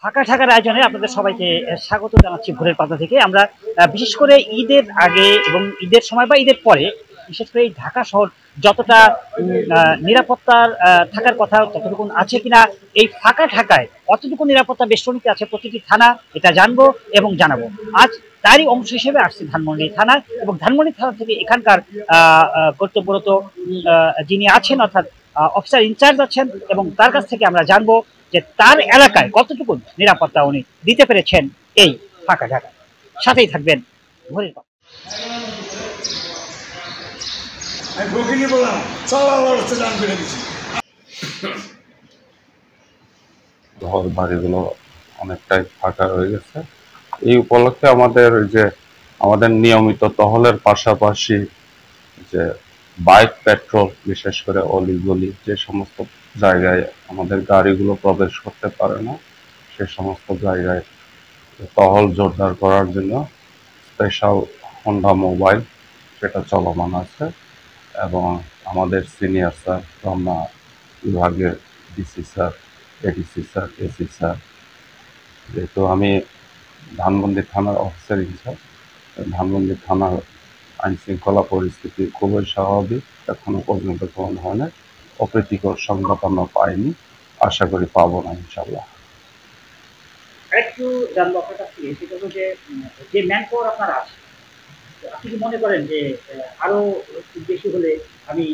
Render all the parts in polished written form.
ফাঁকা থাকার আয়োজনে আপনাদের সবাইকে স্বাগত জানাচ্ছি ভোরের পাতা থেকে। আমরা বিশেষ করে ঈদের আগে এবং ঈদের সময় বা ঈদের পরে বিশেষ করে এই ঢাকা শহর যতটা নিরাপত্তার থাকার কথা ততটুকু আছে কিনা, এই ফাঁকা ঢাকায় কতটুকু নিরাপত্তা বেষ্টনীতে আছে প্রতিটি থানা, এটা জানবো এবং জানাবো। আজ তারই অংশ হিসেবে আসছি ধানমন্ডি থানায়, এবং ধানমন্ডি থানা থেকে এখানকার কর্তব্যরত যিনি আছেন অর্থাৎ অফিসার ইনচার্জ আছেন, এবং তার কাছ থেকে আমরা জানবো যে তার এলাকায় কতটুকু নিরাপত্তা উনি দিতে পেরেছেন এই ফাঁকা ঢাকায়। সাথেই থাকবেন ভোরের পাতা। ঘর বাড়িগুলো অনেকটাই ফাঁকা হয়ে গেছে। এই উপলক্ষে আমাদের নিয়মিত টহলের পাশাপাশি যে বাইক পেট্রোল, বিশেষ করে অলিগলি যে সমস্ত জায়গায় আমাদের গাড়িগুলো প্রবেশ করতে পারে না, সে সমস্ত জায়গায় টহল জোরদার করার জন্য স্পেশাল হোন্ডা মোবাইল সেটা চলমান আছে। এবং আমাদের সিনিয়র স্যার, রমনা বিভাগের DC sir, ADC sir, AC sir, যেহেতু আমি ধানমন্ডি থানার অফিসার ইনচার্জ, ধানমন্ডি থানার আইন শৃঙ্খলা পরিস্থিতি খুবই স্বাভাবিক। এখনো পর্যন্ত কোনো ধরনের অপ্রীতিকর সংবাদ আমরা পাইনি, আশা করি পাবো না ইনশাল্লাহ। একটু জানবো আপনার কাছ থেকে, সেটা হলো যে ম্যান পাওয়ার আপনার আছে, আপনি কি মনে করেন যে আরো একটু বেশি হলে আমি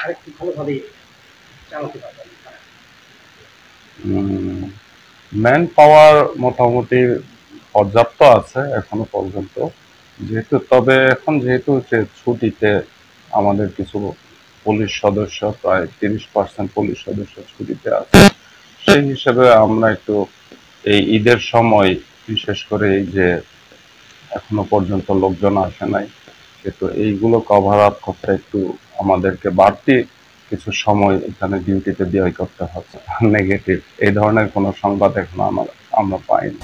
আরেকটু ভালোভাবে চালাতে পারবো? ম্যান পাওয়ার মোটামুটি পর্যাপ্ত আছে এখনো পর্যন্ত, যেহেতু ছুটিতে আমাদের কিছু পুলিশ সদস্য, প্রায় 30% পুলিশ সদস্য ছুটিতে আছে, সেই হিসেবে আমরা একটু এই ঈদের সময়, বিশেষ করে এই যে এখনো পর্যন্ত লোকজন আসে নাই, কিন্তু এইগুলো কভার আপ করতে একটু আমাদেরকে বাড়তি কিছু সময় এখানে ডিউটিতে ব্যয় করতে হচ্ছে। নেগেটিভ এই ধরনের কোনো সংবাদ এখন আমরা পাইনি।